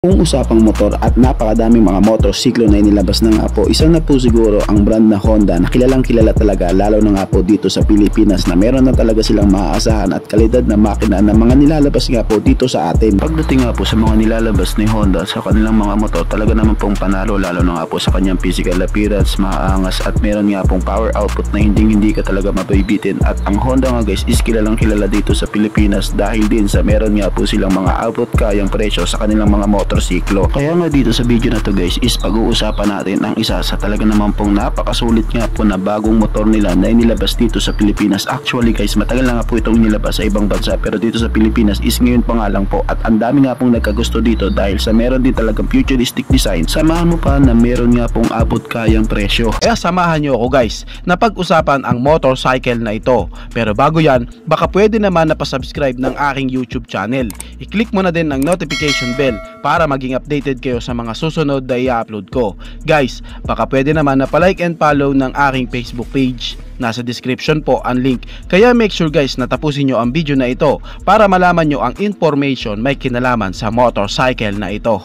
Kung usapang motor at napakadaming mga motorsiklo na inilabas na nga po, isa na po siguro ang brand na Honda na kilalang kilala talaga, lalo na nga po dito sa Pilipinas, na meron na talaga silang maaasahan at kalidad na makina na mga nilalabas nga po dito sa atin. Pagdating nga po sa mga nilalabas ni Honda sa kanilang mga motor, talaga naman pong panalo, lalo na nga po sa kanyang physical appearance, maaangas at meron nga pong power output na hindi ka talaga mabibitin. At ang Honda nga guys is kilalang kilala dito sa Pilipinas dahil din sa meron nga po silang mga output kayang presyo sa kanilang mga motorsiklo. Kaya nga dito sa video na to guys is pag-uusapan natin ang isa sa talaga naman pong napakasulit nga po na bagong motor nila na inilabas dito sa Pilipinas. Actually guys, matagal na nga po itong inilabas sa ibang bansa, pero dito sa Pilipinas is ngayon pa nga lang po, at ang dami nga pong nagkagusto dito dahil sa meron din talagang futuristic design. Samahan mo pa na meron nga pong abot kayang presyo. Kaya samahan nyo ako guys na pag-usapan ang motorcycle na ito. Pero bago yan, baka pwede naman na pa-subscribe ng aking YouTube channel. I-click mo na din ang notification bell para maging updated kayo sa mga susunod na i-upload ko. Guys, baka pwede naman na pa-like and follow ng aking Facebook page. Nasa description po ang link. Kaya make sure guys na tapusin nyo ang video na ito para malaman nyo ang information may kinalaman sa motorcycle na ito.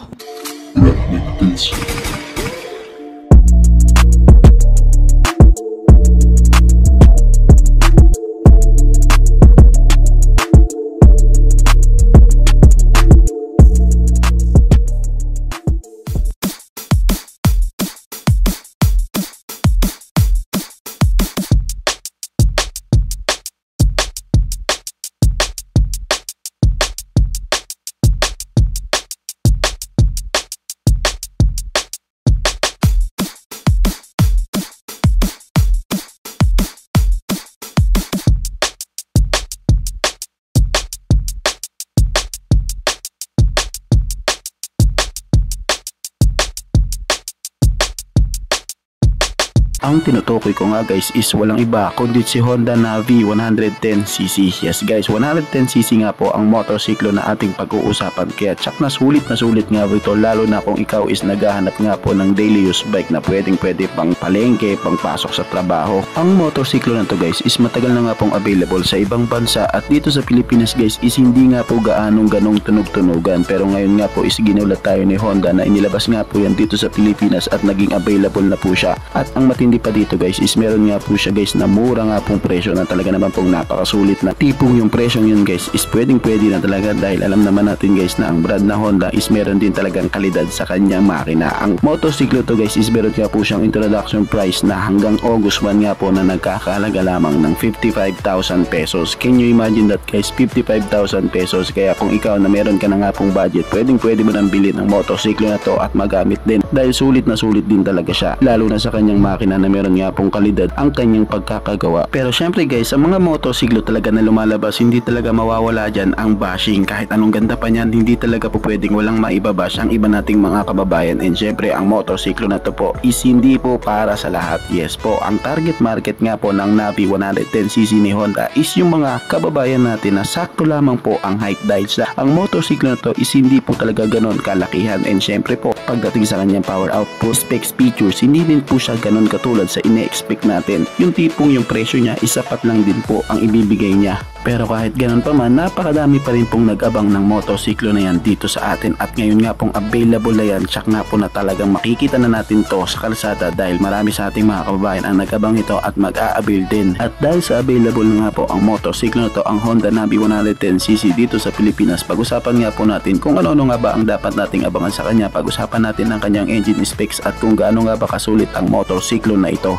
Ang tinutukoy ko nga guys is walang iba kundi si Honda Navi 110cc. Yes guys, 110cc nga po ang motorsiklo na ating pag-uusapan, kaya tsak na sulit nga po ito, lalo na kung ikaw is naghahanap nga po ng daily use bike na pwede pang palengke, pang pasok sa trabaho. Ang motorsiklo na to guys is matagal na nga pong available sa ibang bansa, at dito sa Pilipinas guys is hindi nga po ganong tunog-tunugan, pero ngayon nga po is ginulat tayo ni Honda na inilabas nga po yan dito sa Pilipinas at naging available na po siya. At ang matindi pa dito guys is meron nga po siya guys na mura nga pong presyo na talaga naman pong napakasulit na tipong yung presyong yun guys is pwede na talaga, dahil alam naman natin guys na ang brand na Honda is meron din talagang kalidad sa kanyang makina. Ang motorsiklo to guys is meron nga po siyang introduction price na hanggang August 1 nga po na nagkakahalaga lamang ng 55,000 pesos. Can you imagine that guys, 55,000 pesos? Kaya kung ikaw na meron ka na nga pong budget, pwede mo nang bilhin ang motorsiklo na to at magamit din, dahil sulit din talaga siya, lalo na sa kanyang makina na meron nga pong kalidad ang kanyang pagkakagawa. Pero syempre guys, sa mga motorsiklo talaga na lumalabas, hindi talaga mawawala dyan ang bashing. Kahit anong ganda pa niyan, hindi talaga po pwedeng walang maibabash ang iba nating mga kababayan. And syempre ang motorsiklo na to po is hindi po para sa lahat. Yes po, ang target market nga po ng Navi 110cc ni Honda is yung mga kababayan natin na sakto lamang po ang height, dahil sa ang motorsiklo na to is hindi po talaga ganon kalakihan. And syempre po pagdating sa kanyang power output, specs, features, hindi din po siya ganon katulad sa ine-expect natin. Yung tipong yung presyo niya isapat lang din po ang ibibigay niya. Pero kahit ganun pa man, napakadami pa rin pong nag-abang ng motorsiklo na yan dito sa atin, at ngayon nga pong available na yan. Tsak nga po na talagang makikita na natin to sa kalsada, dahil marami sa ating mga kababayan ang nag-abang ito at mag-a-avail din. At dahil sa available na nga po ang motorsiklo na to, ang Honda Navi 110cc dito sa Pilipinas, pag-usapan nga po natin kung ano nga ba ang dapat nating abangan sa kanya. Pag-usapan natin ang kanyang engine specs at kung gaano nga ba kasulit ang motorsiklo na ito.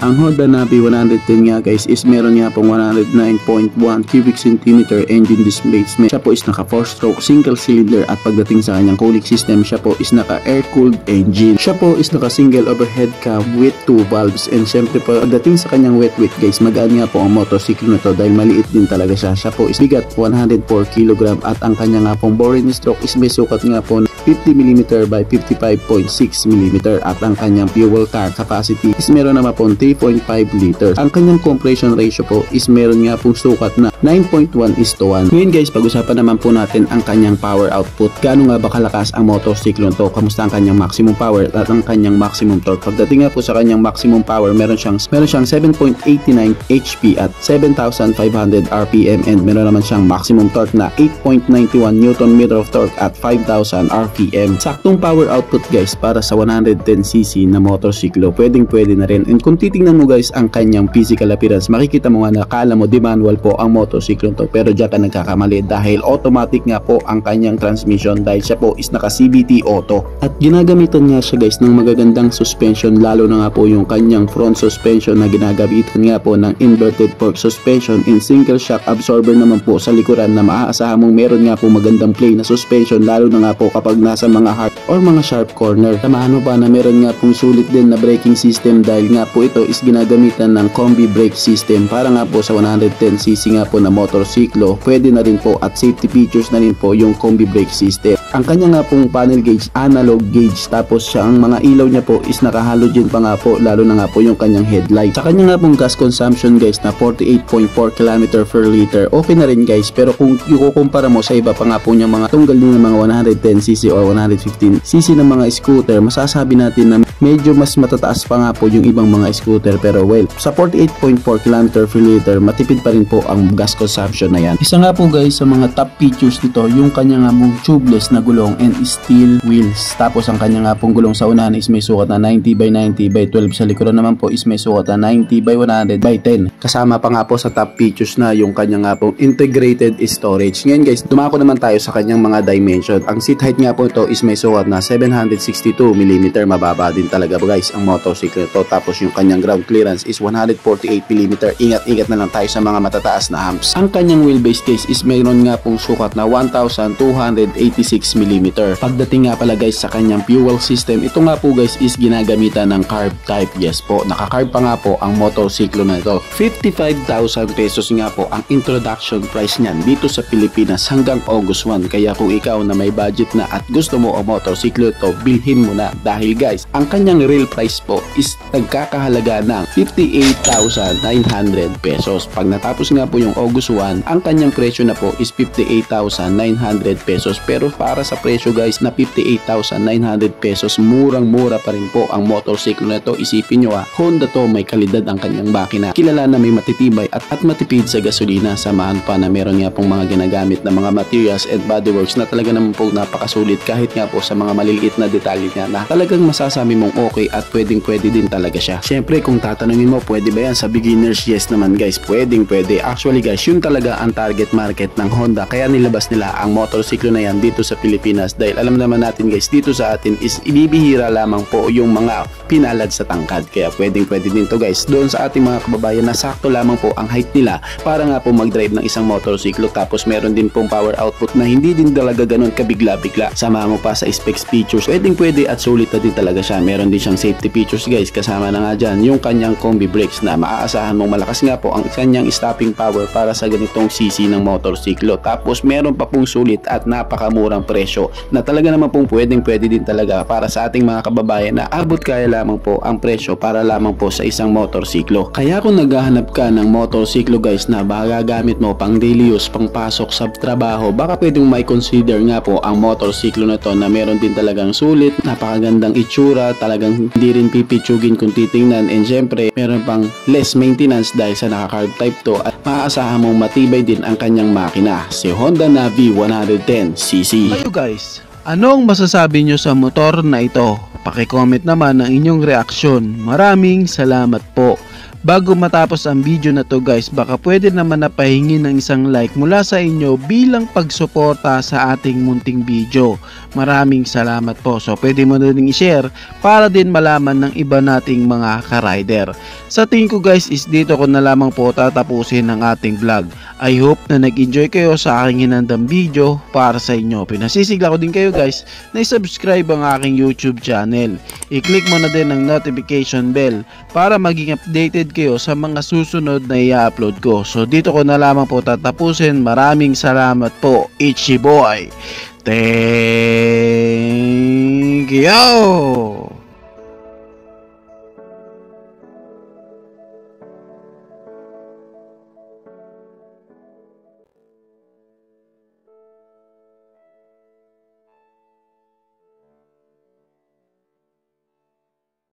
Ang Honda Navi 110 nga guys is meron nga pong 109.1 cubic centimeter engine displacement. Siya po is naka 4-stroke single cylinder, at pagdating sa kanyang cooling system, siya po is naka air-cooled engine. Siya po is naka single overhead cam with 2 valves. And syempre po pagdating sa kanyang weight guys, magaan nga po ang motorsiklo na to dahil maliit din talaga siya. Siya po is bigat 104 kg, at ang kanya nga pong boring stroke is may sukat nga po 50mm by 55.6mm, at ang kanyang fuel tank capacity is meron naman pong 3.5 liters. Ang kanyang compression ratio po is meron nga pong sukat na 9.1:1. Ngayon guys, pag-usapan naman po natin ang kanyang power output. Gaano nga ba kalakas ang motorsiklo to? Kamusta ang kanyang maximum power at ang kanyang maximum torque? Pagdating nga po sa kanyang maximum power, meron siyang 7.89 HP at 7,500 RPM, and meron naman siyang maximum torque na 8.91 Nm of torque at 5,000 RPM. Saktong power output guys para sa 110cc na motorsiklo. Pwede na rin. And kung titingnan mo guys ang kanyang physical appearance, makikita mo nga na akala mo di manual po ang motorsiklo to, pero diyan ka nagkakamali dahil automatic nga po ang kanyang transmission dahil siya po is naka CVT auto. At ginagamitan nga siya guys ng magagandang suspension, lalo na nga po yung kanyang front suspension na ginagamitan nga po ng inverted fork suspension in single shock absorber naman po sa likuran, na maaasahan mong meron nga po magandang play na suspension, lalo na nga po kapag nasa mga hard or mga sharp corner. Samahan mo pa na meron nga pong sulit din na braking system dahil nga po ito is ginagamitan ng combi brake system para nga po sa 110cc nga po na motorsiklo. Pwede na rin po at safety features na rin po yung combi brake system. Ang kanya nga pong panel gauge, analog gauge, tapos siya ang mga ilaw niya po is naka halogen pa nga po, lalo na nga po yung kanyang headlight. Sa kanya nga pong gas consumption guys na 48.4 km per liter, okay na rin guys, pero kung ikukumpara mo sa iba pa nga po niya mga tunggal din ng mga 110cc or 115cc ng mga scooter, masasabi natin na medyo mas matataas pa nga po yung ibang mga scooter. Pero well, sa 48.4 km per liter, matipid pa rin po ang gas consumption na yan. Isa nga po guys sa mga top features nito, yung kanya nga pong tubeless na gulong and steel wheels. Tapos ang kanya nga pong gulong sa unahan is may sukat na 90/90/12, sa likuran naman po is may sukat na 90/100/10. Kasama pa nga po sa top features na yung kanya nga pong integrated storage. Ngayon guys, dumako naman tayo sa kanyang mga dimension. Ang seat height nga po ito is may sukat na 762mm, mababa din talaga guys ang motorsiklo to. Tapos yung kanyang ground clearance is 148mm. Ingat-ingat na lang tayo sa mga matataas na humps. Ang kanyang wheelbase case is mayroon nga pong sukat na 1,286mm. Pagdating nga pala guys sa kanyang fuel system, ito nga po guys is ginagamitan ng carb type. Yes po, naka-carb pa nga po ang motorsiklo na ito. 55,000 pesos nga po ang introduction price niyan dito sa Pilipinas hanggang August 1. Kaya kung ikaw na may budget na at gusto mo ang motorsiklo ito, bilhin mo na, dahil guys ang kanyang real price po is nagkakahalaga ng 58,900 pesos. Pag natapos nga po yung August 1, ang kanyang presyo na po is 58,900 pesos. Pero para sa presyo guys na 58,900 pesos, murang-mura pa rin po ang motorsiklo na ito. Isipin nyo Honda to, may kalidad ang kanyang makina. Kilala na may matitibay at matipid sa gasolina. Samahan pa na meron nga pong mga ginagamit na mga materials and bodyworks na talaga naman po napakasulit, kahit nga po sa mga maliliit na detalye niya na talagang masasabi mong okay at pwede din talaga siya. Syempre kung tatanungin mo pwede ba yan sa beginners, yes naman guys, pwede. Actually guys, yun talaga ang target market ng Honda, kaya nilabas nila ang motorsiklo na yan dito sa Pilipinas, dahil alam naman natin guys, dito sa atin is ibibihira lamang po yung mga pinalad sa tangkad. Kaya pwede din to guys doon sa ating mga kababayan na sakto lamang po ang height nila para nga po mag-drive ng isang motorsiklo. Tapos meron din pong power output na hindi din talaga ganun kabigla-bigla. Sama mo pa sa specs features, pwede at sulit na din talaga siya. Meron din siyang safety features guys, kasama na nga dyan yung kanyang combi brakes na maaasahan mong malakas nga po ang kanyang stopping power para sa ganitong cc ng motorsiklo. Tapos meron pa pong sulit at napakamurang presyo na talaga naman pong pwede din talaga para sa ating mga kababayan na abot kaya lamang po ang presyo para lamang po sa isang motorsiklo. Kaya kung naghahanap ka ng motorsiklo guys na magagamit mo pang daily use, pang pasok sa trabaho, baka pwedeng may consider nga po ang motorsiklo na to na meron din talagang sulit, napakagandang itsura, talagang hindi rin pipitsugin kung titingnan, and syempre meron pang less maintenance dahil sa naka-carb type to, at maaasahan mong matibay din ang kanyang makina, si Honda Navi 110cc. Kayo guys, anong masasabi nyo sa motor na ito? Paki-comment naman ang inyong reaksyon. Maraming salamat po. Bago matapos ang video na to guys, baka pwede naman napahingi ng isang like mula sa inyo bilang pagsuporta sa ating munting video. Maraming salamat po. So pwede mo na din i-share para din malaman ng iba nating mga ka-rider. Sa tingin ko guys is dito ko na lamang po tatapusin ang ating vlog. I hope na nag-enjoy kayo sa aking hinandang video para sa inyo. Pinasisigla ko din kayo guys na i-subscribe ang aking YouTube channel. I-click mo na din ang notification bell para maging updated kayo sa mga susunod na i-upload ko. So dito ko na lamang po tatapusin. Maraming salamat po. Ichi boy. Thank you.